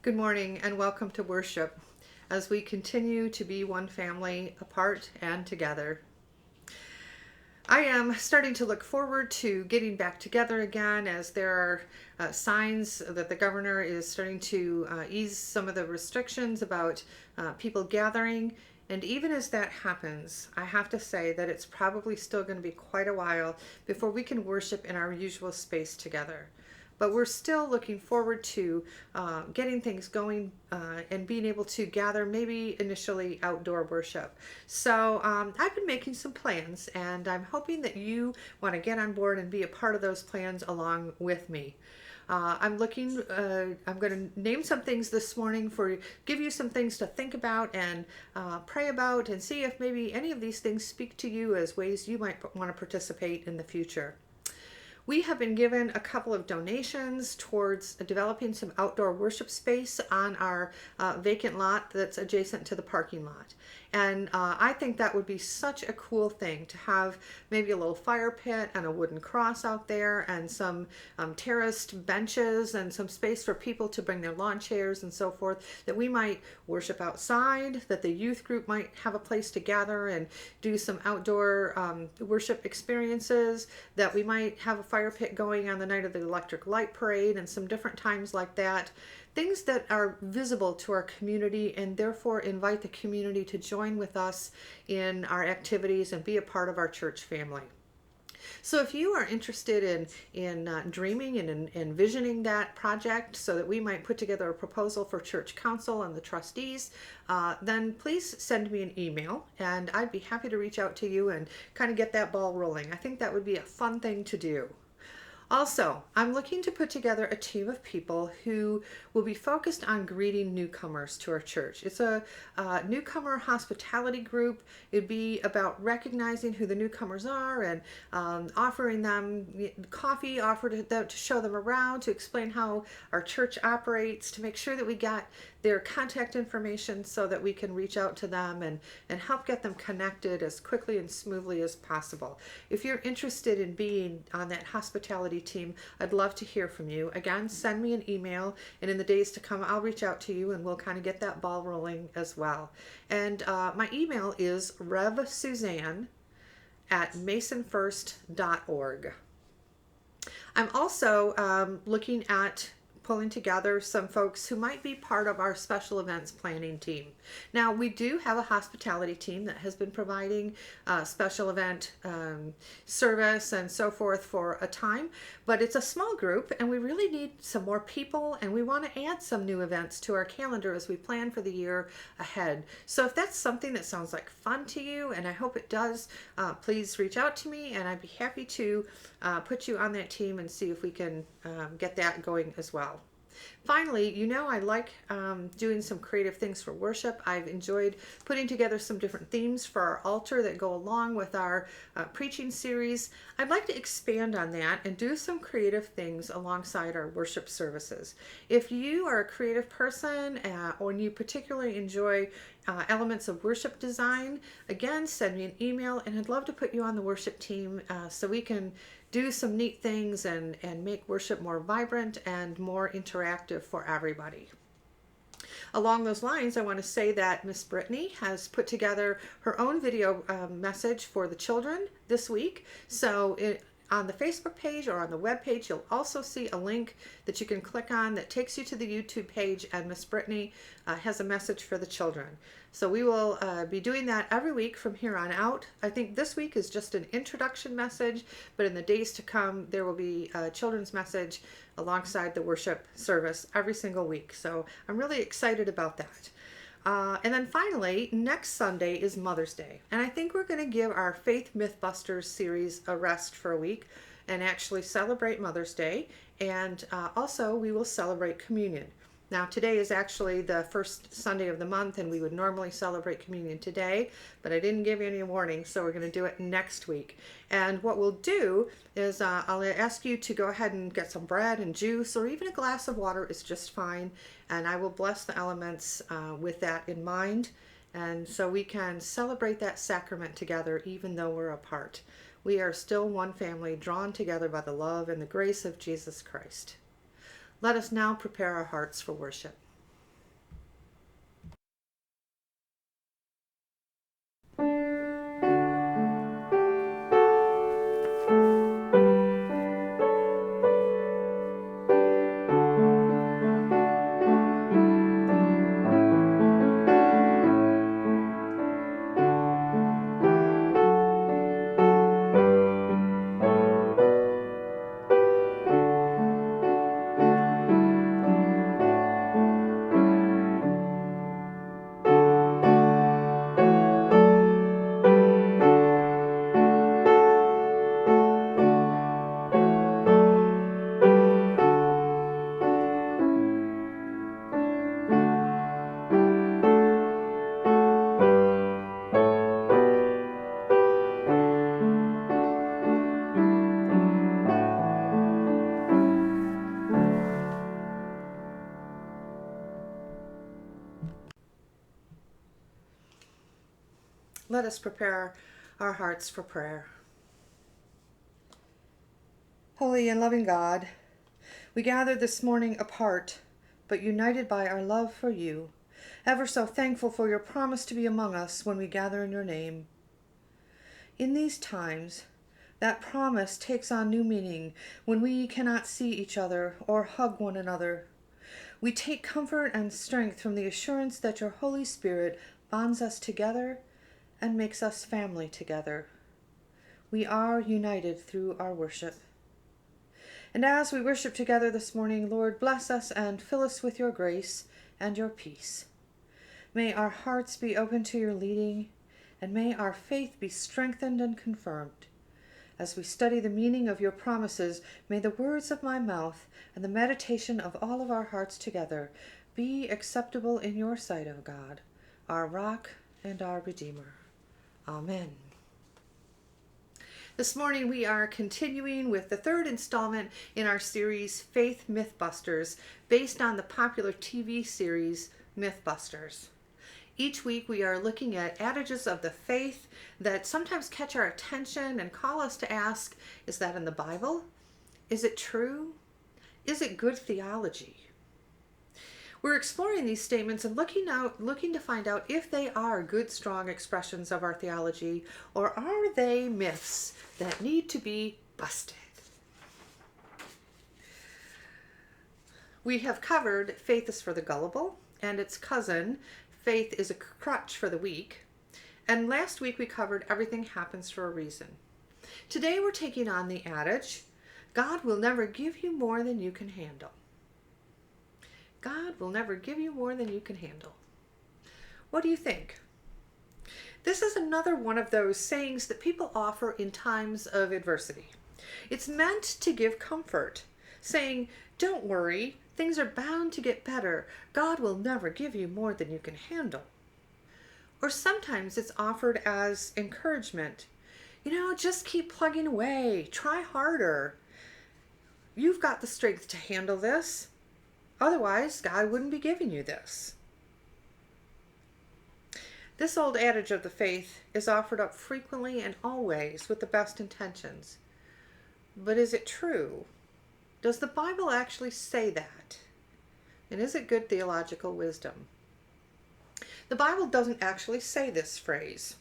Good morning and welcome to worship as we continue to be one family apart and together. I am starting to look forward to getting back together again as there are signs that the governor is starting to ease some of the restrictions about people gathering. And even as that happens, I have to say that it's probably still going to be quite a while before we can worship in our usual space together. But we're still looking forward to getting things going and being able to gather, maybe initially outdoor worship. So I've been making some plans, and I'm hoping that you want to get on board and be a part of those plans along with me. I'm going to name some things this morning give you some things to think about and pray about, and see if maybe any of these things speak to you as ways you might want to participate in the future. We have been given a couple of donations towards developing some outdoor worship space on our vacant lot that's adjacent to the parking lot. And I think that would be such a cool thing to have maybe a little fire pit and a wooden cross out there and some terraced benches and some space for people to bring their lawn chairs and so forth, that we might worship outside, that the youth group might have a place to gather and do some outdoor worship experiences, that we might have a fire pit going on the night of the electric light parade and some different times like that. Things that are visible to our community and therefore invite the community to join with us in our activities and be a part of our church family. So if you are interested in dreaming and envisioning that project so that we might put together a proposal for church council and the trustees, then please send me an email and I'd be happy to reach out to you and kind of get that ball rolling. I think that would be a fun thing to do. Also, I'm looking to put together a team of people who will be focused on greeting newcomers to our church. It's a newcomer hospitality group. It'd be about recognizing who the newcomers are and offering them coffee, to show them around, to explain how our church operates, to make sure that we got their contact information so that we can reach out to them and help get them connected as quickly and smoothly as possible. If you're interested in being on that hospitality team, I'd love to hear from you. Again, send me an email, and in the days to come, I'll reach out to you and we'll kind of get that ball rolling as well. And my email is revsuzanne@masonfirst.org. I'm also looking at pulling together some folks who might be part of our special events planning team. Now, we do have a hospitality team that has been providing special event service and so forth for a time, but it's a small group and we really need some more people, and we want to add some new events to our calendar as we plan for the year ahead. So if that's something that sounds like fun to you, and I hope it does, please reach out to me and I'd be happy to put you on that team and see if we can get that going as well. Finally, I like doing some creative things for worship. I've enjoyed putting together some different themes for our altar that go along with our preaching series. I'd like to expand on that and do some creative things alongside our worship services. If you are a creative person or you particularly enjoy elements of worship design, again, send me an email and I'd love to put you on the worship team so we can do some neat things and make worship more vibrant and more interactive for everybody. Along those lines, I want to say that Miss Brittany has put together her own video message for the children this week. So on the Facebook page or on the web page, you'll also see a link that you can click on that takes you to the YouTube page, and Miss Brittany has a message for the children. So we will be doing that every week from here on out. I think this week is just an introduction message, but in the days to come, there will be a children's message alongside the worship service every single week. So I'm really excited about that. And then finally, next Sunday is Mother's Day. And I think we're going to give our Faith Mythbusters series a rest for a week and actually celebrate Mother's Day. And also we will celebrate communion. Now, today is actually the first Sunday of the month, and we would normally celebrate communion today, but I didn't give you any warning, so we're going to do it next week. And what we'll do is I'll ask you to go ahead and get some bread and juice, or even a glass of water is just fine, and I will bless the elements with that in mind, and so we can celebrate that sacrament together even though we're apart. We are still one family, drawn together by the love and the grace of Jesus Christ. Let us now prepare our hearts for worship. Let us prepare our hearts for prayer. Holy and loving God, we gather this morning apart, but united by our love for you, ever so thankful for your promise to be among us when we gather in your name. In these times, that promise takes on new meaning when we cannot see each other or hug one another. We take comfort and strength from the assurance that your Holy Spirit bonds us together and makes us family together. We are united through our worship. And as we worship together this morning, Lord, bless us and fill us with your grace and your peace. May our hearts be open to your leading, and may our faith be strengthened and confirmed. As we study the meaning of your promises, may the words of my mouth and the meditation of all of our hearts together be acceptable in your sight, O God, our rock and our Redeemer. Amen. This morning we are continuing with the third installment in our series, Faith Mythbusters, based on the popular TV series, Mythbusters. Each week we are looking at adages of the faith that sometimes catch our attention and call us to ask, is that in the Bible? Is it true? Is it good theology? We're exploring these statements and looking to find out if they are good, strong expressions of our theology, or are they myths that need to be busted. We have covered faith is for the gullible and its cousin, faith is a crutch for the weak. And last week we covered everything happens for a reason. Today we're taking on the adage, God will never give you more than you can handle. God will never give you more than you can handle. What do you think? This is another one of those sayings that people offer in times of adversity. It's meant to give comfort, saying, don't worry, things are bound to get better. God will never give you more than you can handle. Or sometimes it's offered as encouragement. Just keep plugging away. Try harder. You've got the strength to handle this. Otherwise, God wouldn't be giving you this. This old adage of the faith is offered up frequently and always with the best intentions. But is it true? Does the Bible actually say that? And is it good theological wisdom? The Bible doesn't actually say this phrase.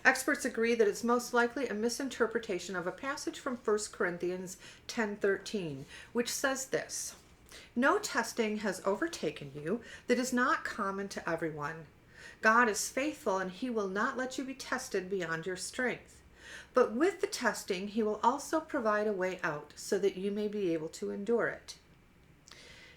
Experts agree that it's most likely a misinterpretation of a passage from 1 Corinthians 10:13, which says this, no testing has overtaken you that is not common to everyone. God is faithful and he will not let you be tested beyond your strength. But with the testing, he will also provide a way out so that you may be able to endure it.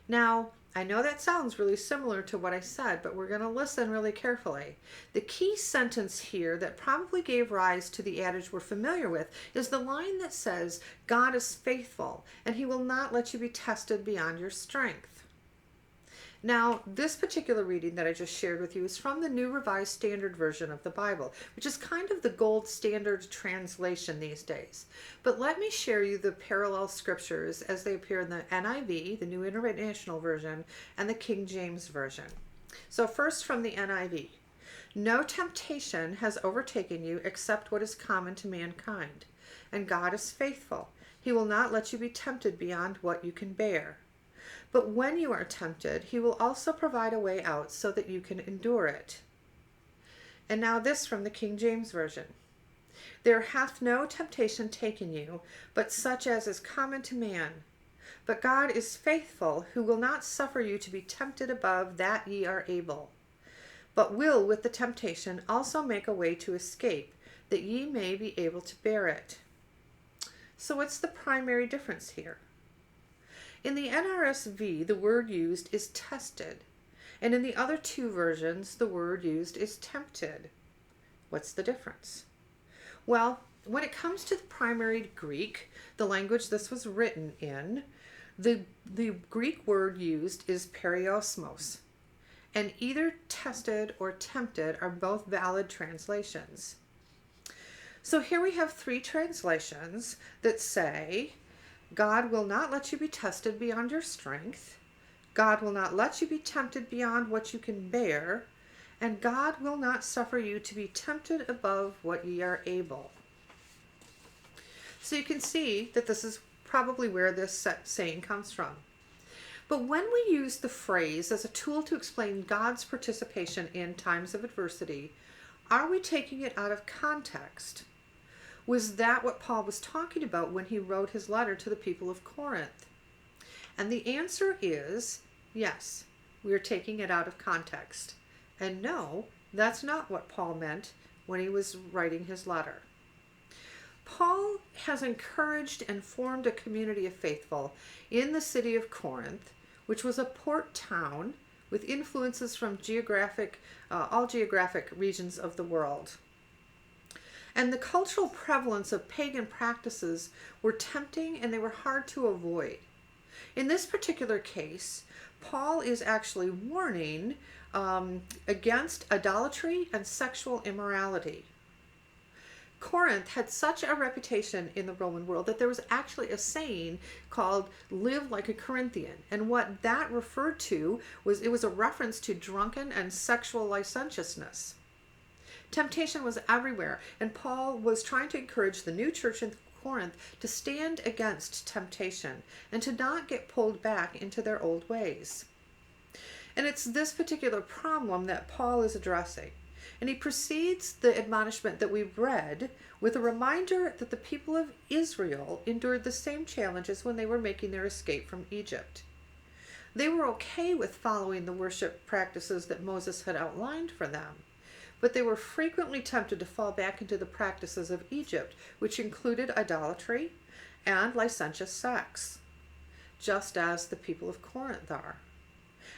Now, I know that sounds really similar to what I said, but we're going to listen really carefully. The key sentence here that probably gave rise to the adage we're familiar with is the line that says, God is faithful and he will not let you be tested beyond your strength. Now, this particular reading that I just shared with you is from the New Revised Standard Version of the Bible, which is kind of the gold standard translation these days. But let me share you the parallel scriptures as they appear in the NIV, the New International Version, and the King James Version. So first from the NIV. No temptation has overtaken you except what is common to mankind, and God is faithful. He will not let you be tempted beyond what you can bear. But when you are tempted, he will also provide a way out so that you can endure it. And now this from the King James Version. There hath no temptation taken you, but such as is common to man. But God is faithful, who will not suffer you to be tempted above that ye are able, but will with the temptation also make a way to escape, that ye may be able to bear it. So what's the primary difference here? In the NRSV, the word used is tested, and in the other two versions, the word used is tempted. What's the difference? Well, when it comes to the primary Greek, the language this was written in, the Greek word used is periosmos, and either tested or tempted are both valid translations. So here we have three translations that say, God will not let you be tested beyond your strength. God will not let you be tempted beyond what you can bear. and God will not suffer you to be tempted above what ye are able. So you can see that this is probably where this saying comes from. But when we use the phrase as a tool to explain God's participation in times of adversity, are we taking it out of context? Was that what Paul was talking about when he wrote his letter to the people of Corinth? And the answer is yes, we are taking it out of context. And no, that's not what Paul meant when he was writing his letter. Paul has encouraged and formed a community of faithful in the city of Corinth, which was a port town with influences from all geographic regions of the world. And the cultural prevalence of pagan practices were tempting and they were hard to avoid. In this particular case, Paul is actually warning against idolatry and sexual immorality. Corinth had such a reputation in the Roman world that there was actually a saying called "live like a Corinthian," and what that referred to was a reference to drunken and sexual licentiousness. Temptation was everywhere, and Paul was trying to encourage the new church in Corinth to stand against temptation and to not get pulled back into their old ways. And it's this particular problem that Paul is addressing. And he precedes the admonishment that we've read with a reminder that the people of Israel endured the same challenges when they were making their escape from Egypt. They were okay with following the worship practices that Moses had outlined for them, but they were frequently tempted to fall back into the practices of Egypt, which included idolatry and licentious sex, just as the people of Corinth are.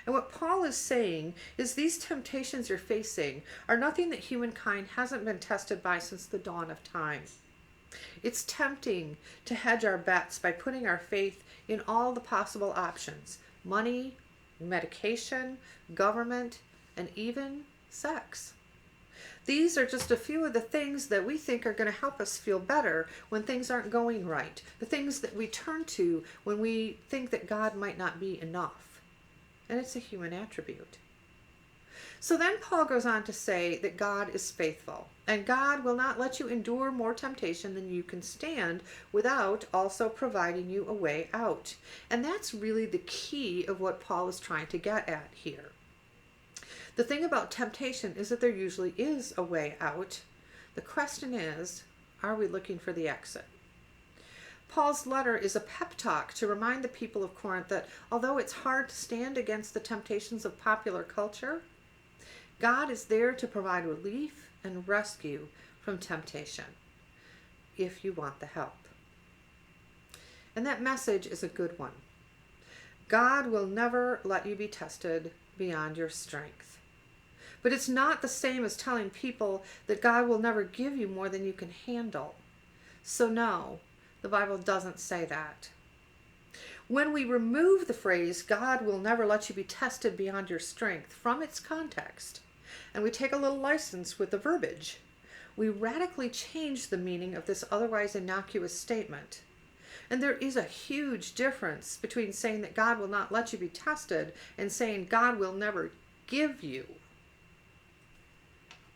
And what Paul is saying is these temptations you're facing are nothing that humankind hasn't been tested by since the dawn of time. It's tempting to hedge our bets by putting our faith in all the possible options: money, medication, government, and even sex. These are just a few of the things that we think are going to help us feel better when things aren't going right. The things that we turn to when we think that God might not be enough. And it's a human attribute. So then Paul goes on to say that God is faithful, and God will not let you endure more temptation than you can stand without also providing you a way out. And that's really the key of what Paul is trying to get at here. The thing about temptation is that there usually is a way out. The question is, are we looking for the exit? Paul's letter is a pep talk to remind the people of Corinth that although it's hard to stand against the temptations of popular culture, God is there to provide relief and rescue from temptation if you want the help. And that message is a good one. God will never let you be tested beyond your strength. But it's not the same as telling people that God will never give you more than you can handle. So no, the Bible doesn't say that. When we remove the phrase, God will never let you be tested beyond your strength, from its context, and we take a little license with the verbiage, we radically change the meaning of this otherwise innocuous statement. And there is a huge difference between saying that God will not let you be tested and saying God will never give you.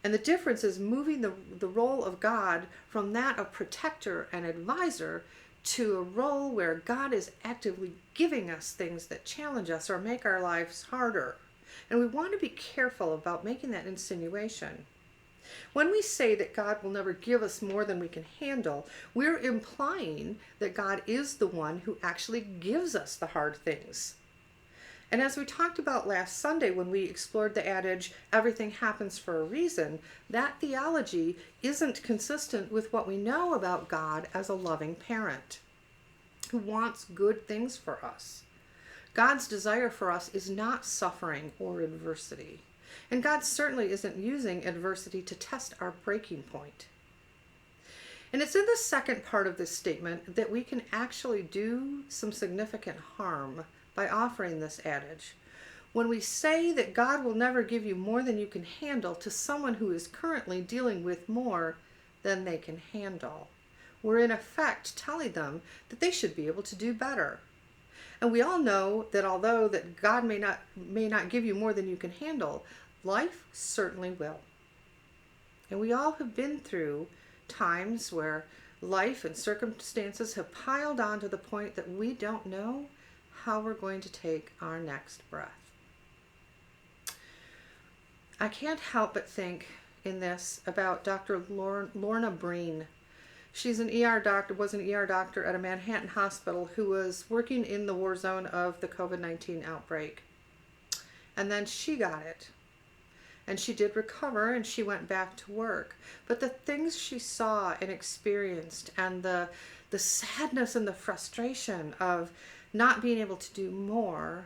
And the difference is moving the role of God from that of protector and advisor to a role where God is actively giving us things that challenge us or make our lives harder. And we want to be careful about making that insinuation. When we say that God will never give us more than we can handle, we're implying that God is the one who actually gives us the hard things. And as we talked about last Sunday when we explored the adage, everything happens for a reason, that theology isn't consistent with what we know about God as a loving parent who wants good things for us. God's desire for us is not suffering or adversity. And God certainly isn't using adversity to test our breaking point. And it's in the second part of this statement that we can actually do some significant harm by offering this adage. When we say that God will never give you more than you can handle to someone who is currently dealing with more than they can handle, we're in effect telling them that they should be able to do better. And we all know that although that God may not give you more than you can handle, Life certainly will. And we all have been through times where life and circumstances have piled on to the point that we don't know how we're going to take our next breath. I can't help but think in this about Dr. Lorna Breen. She's an ER doctor, was an ER doctor at a Manhattan hospital who was working in the war zone of the COVID-19 outbreak. And then she got it. And she did recover and she went back to work. But the things she saw and experienced and the sadness and the frustration of not being able to do more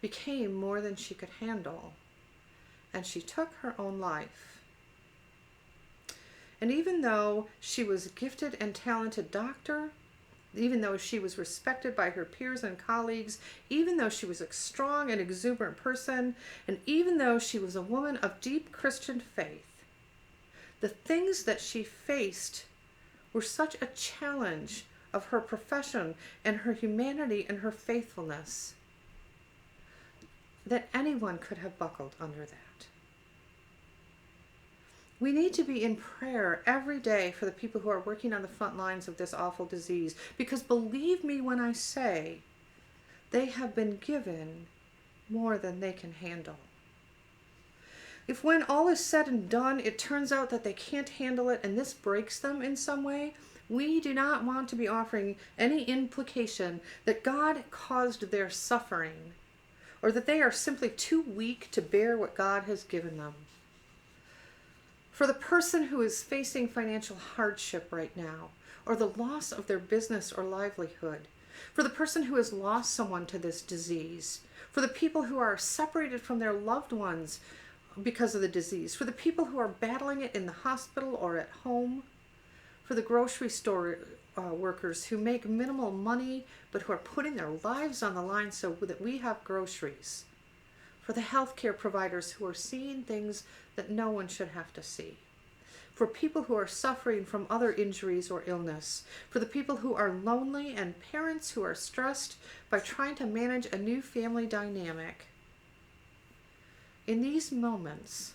became more than she could handle. And she took her own life. And even though she was a gifted and talented doctor, even though she was respected by her peers and colleagues, even though she was a strong and exuberant person, and even though she was a woman of deep Christian faith, the things that she faced were such a challenge of her profession and her humanity and her faithfulness that anyone could have buckled under that. We need to be in prayer every day for the people who are working on the front lines of this awful disease, because believe me when I say they have been given more than they can handle. If when all is said and done, it turns out that they can't handle it and this breaks them in some way, we do not want to be offering any implication that God caused their suffering or that they are simply too weak to bear what God has given them. For the person who is facing financial hardship right now, or the loss of their business or livelihood, for the person who has lost someone to this disease, for the people who are separated from their loved ones because of the disease, for the people who are battling it in the hospital or at home, for the grocery store workers who make minimal money but who are putting their lives on the line so that we have groceries, for the healthcare providers who are seeing things that no one should have to see, for people who are suffering from other injuries or illness, for the people who are lonely and parents who are stressed by trying to manage a new family dynamic. In these moments,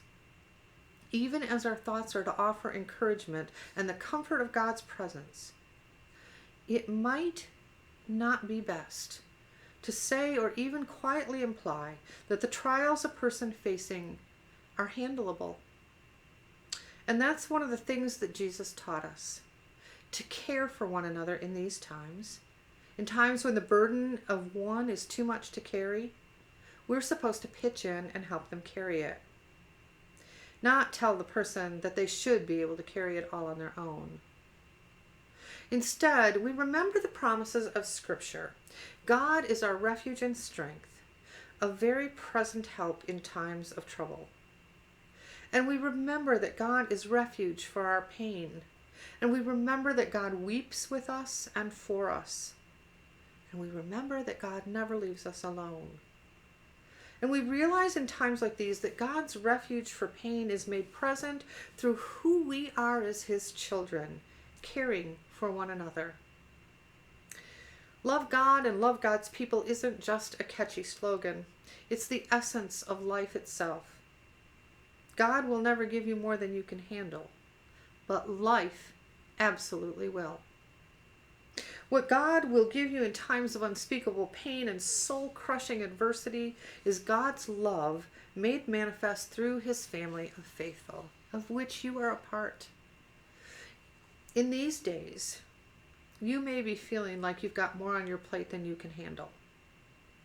even as our thoughts are to offer encouragement and the comfort of God's presence, it might not be best to say or even quietly imply that the trials a person facing are handleable. And that's one of the things that Jesus taught us, to care for one another in these times. In times when the burden of one is too much to carry, we're supposed to pitch in and help them carry it. Not tell the person that they should be able to carry it all on their own. Instead, we remember the promises of Scripture. God is our refuge and strength, a very present help in times of trouble. And we remember that God is refuge for our pain. And we remember that God weeps with us and for us. And we remember that God never leaves us alone. And we realize in times like these that God's refuge for pain is made present through who we are as His children, caring for one another. Love God and love God's people isn't just a catchy slogan. It's the essence of life itself. God will never give you more than you can handle, but life absolutely will. What God will give you in times of unspeakable pain and soul-crushing adversity is God's love made manifest through His family of faithful, of which you are a part. In these days, you may be feeling like you've got more on your plate than you can handle.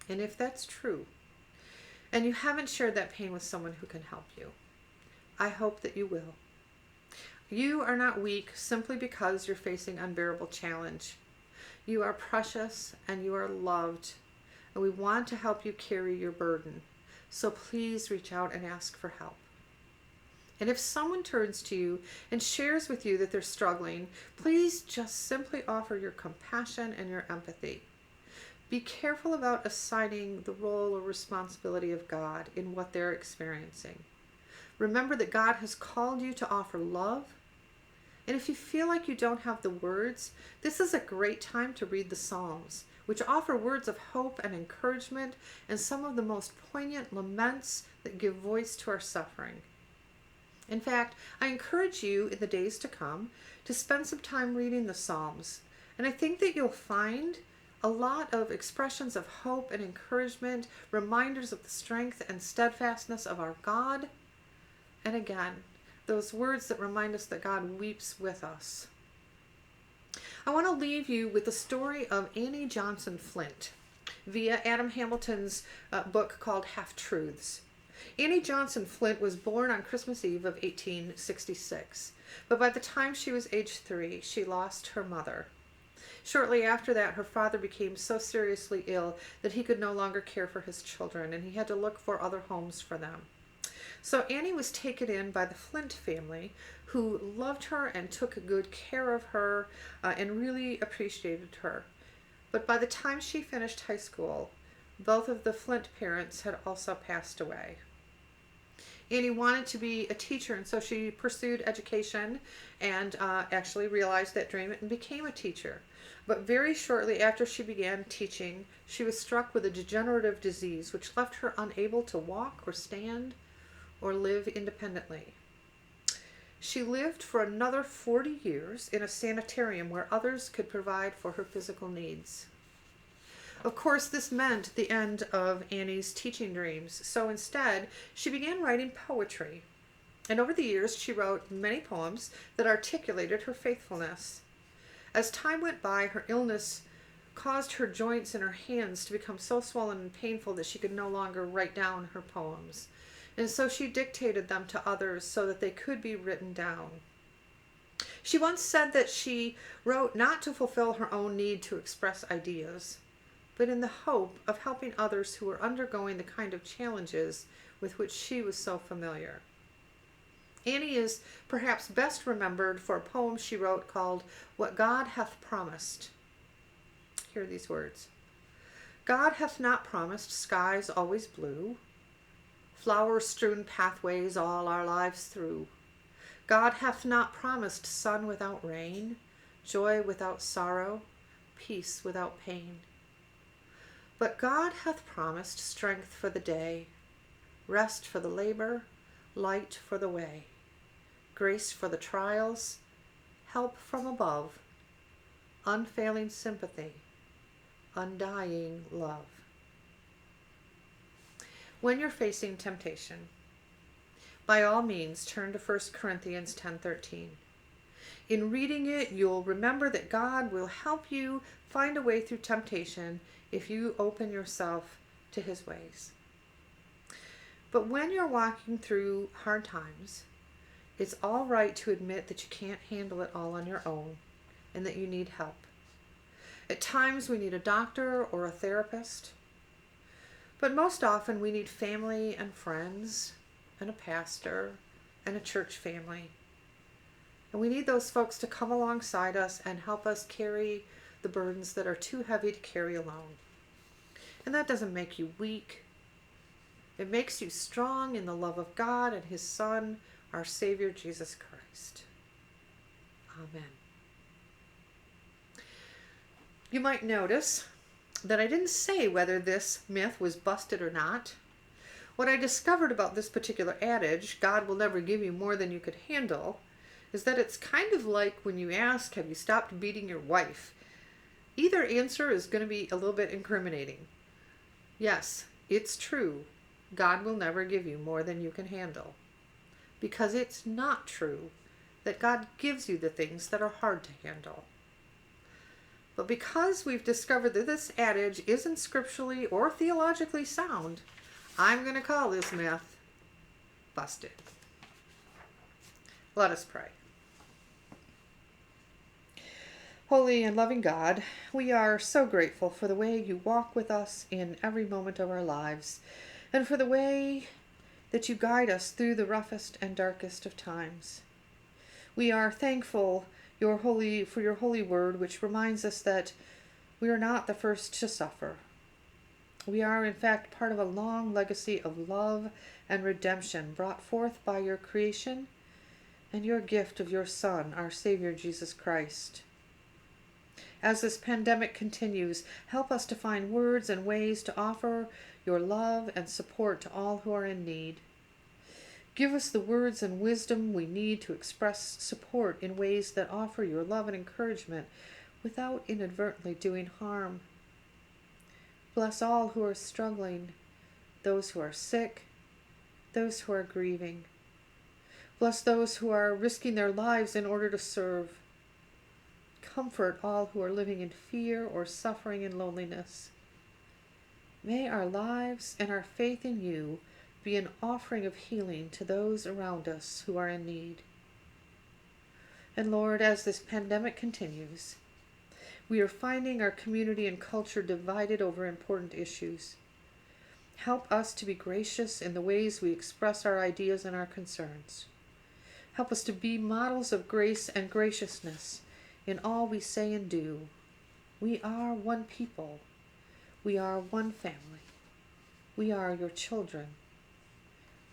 And if that's true, and you haven't shared that pain with someone who can help you, I hope that you will. You are not weak simply because you're facing unbearable challenge. You are precious and you are loved, and we want to help you carry your burden. So please reach out and ask for help. And if someone turns to you and shares with you that they're struggling, please just simply offer your compassion and your empathy. Be careful about assigning the role or responsibility of God in what they're experiencing. Remember that God has called you to offer love. And if you feel like you don't have the words, this is a great time to read the Psalms, which offer words of hope and encouragement and some of the most poignant laments that give voice to our suffering. In fact, I encourage you in the days to come to spend some time reading the Psalms, and I think that you'll find a lot of expressions of hope and encouragement, reminders of the strength and steadfastness of our God, and again, those words that remind us that God weeps with us. I want to leave you with the story of Annie Johnson Flint via Adam Hamilton's book called Half-Truths. Annie Johnson Flint was born on Christmas Eve of 1866, but by the time she was age 3, she lost her mother. Shortly after that, her father became so seriously ill that he could no longer care for his children, and he had to look for other homes for them. So Annie was taken in by the Flint family, who loved her and took good care of her and really appreciated her. But by the time she finished high school, both of the Flint parents had also passed away. Annie wanted to be a teacher, and so she pursued education and actually realized that dream and became a teacher. But very shortly after she began teaching, she was struck with a degenerative disease which left her unable to walk or stand or live independently. She lived for another 40 years in a sanitarium where others could provide for her physical needs. Of course, this meant the end of Annie's teaching dreams, so instead, she began writing poetry. And over the years, she wrote many poems that articulated her faithfulness. As time went by, her illness caused her joints in her hands to become so swollen and painful that she could no longer write down her poems. And so she dictated them to others so that they could be written down. She once said that she wrote not to fulfill her own need to express ideas, but in the hope of helping others who were undergoing the kind of challenges with which she was so familiar. Annie is perhaps best remembered for a poem she wrote called What God Hath Promised. Hear these words. God hath not promised skies always blue, flower-strewn pathways all our lives through. God hath not promised sun without rain, joy without sorrow, peace without pain. But God hath promised strength for the day, rest for the labor, light for the way, grace for the trials, help from above, unfailing sympathy, undying love. When you're facing temptation, by all means turn to 1 Corinthians 10:13. In reading it, you'll remember that God will help you find a way through temptation if you open yourself to his ways. But when you're walking through hard times, it's all right to admit that you can't handle it all on your own and that you need help. At times we need a doctor or a therapist, but most often we need family and friends and a pastor and a church family. And we need those folks to come alongside us and help us carry the burdens that are too heavy to carry alone. And that doesn't make you weak. It makes you strong in the love of God and his Son, our Savior, Jesus Christ. Amen. You might notice that I didn't say whether this myth was busted or not. What I discovered about this particular adage, God will never give you more than you could handle, is that it's kind of like when you ask, have you stopped beating your wife? Either answer is going to be a little bit incriminating. Yes, it's true. God will never give you more than you can handle. Because it's not true that God gives you the things that are hard to handle. But because we've discovered that this adage isn't scripturally or theologically sound, I'm going to call this myth busted. Let us pray. Holy and loving God, we are so grateful for the way you walk with us in every moment of our lives, and for the way that you guide us through the roughest and darkest of times. We are thankful for your holy word, which reminds us that we are not the first to suffer. We are, in fact, part of a long legacy of love and redemption brought forth by your creation and your gift of your Son, our Savior, Jesus Christ. As this pandemic continues, help us to find words and ways to offer your love and support to all who are in need. Give us the words and wisdom we need to express support in ways that offer your love and encouragement without inadvertently doing harm. Bless all who are struggling, those who are sick, those who are grieving. Bless those who are risking their lives in order to serve. Comfort all who are living in fear or suffering and loneliness. May our lives and our faith in you be an offering of healing to those around us who are in need. And Lord, as this pandemic continues, we are finding our community and culture divided over important issues. Help us to be gracious in the ways we express our ideas and our concerns. Help us to be models of grace and graciousness in all we say and do. We are one people. We are one family. We are your children.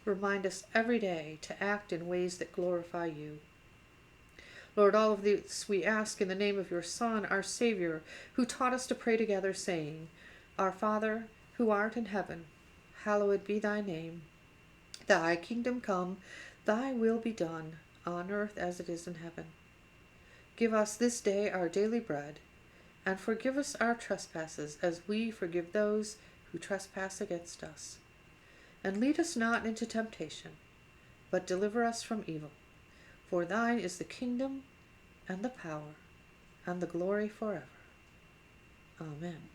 Remind us every day to act in ways that glorify you. Lord, all of this we ask in the name of your Son, our Savior, who taught us to pray together, saying, Our Father, who art in heaven, hallowed be thy name. Thy kingdom come, thy will be done, on earth as it is in heaven. Give us this day our daily bread, and forgive us our trespasses, as we forgive those who trespass against us. And lead us not into temptation, but deliver us from evil. For thine is the kingdom, and the power, and the glory forever. Amen.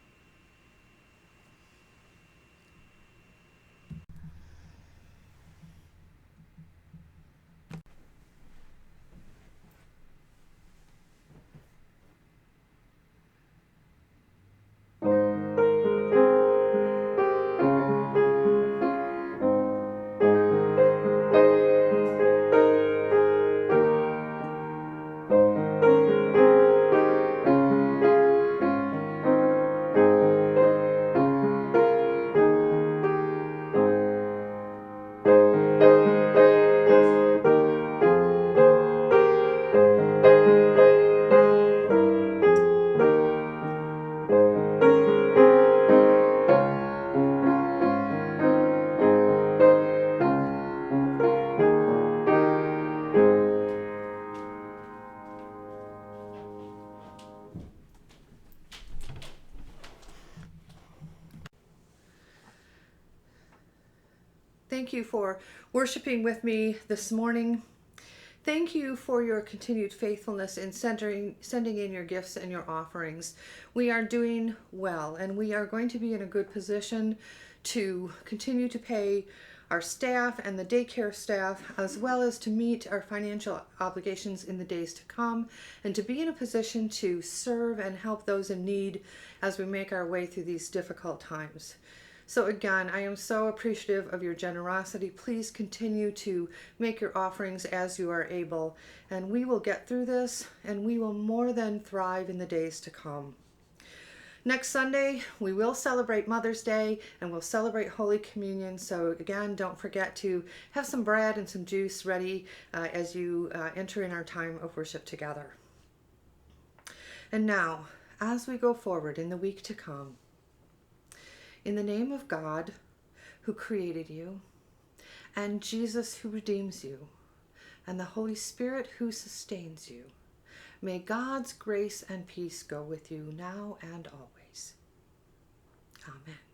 Thank you for worshiping with me this morning. Thank you for your continued faithfulness in sending in your gifts and your offerings. We are doing well, and we are going to be in a good position to continue to pay our staff and the daycare staff, as well as to meet our financial obligations in the days to come, and to be in a position to serve and help those in need as we make our way through these difficult times. So again, I am so appreciative of your generosity. Please continue to make your offerings as you are able, and we will get through this, and we will more than thrive in the days to come. Next Sunday, we will celebrate Mother's Day, and we'll celebrate Holy Communion. So again, don't forget to have some bread and some juice ready as you enter in our time of worship together. And now, as we go forward in the week to come, in the name of God, who created you, and Jesus, who redeems you, and the Holy Spirit, who sustains you, may God's grace and peace go with you now and always. Amen.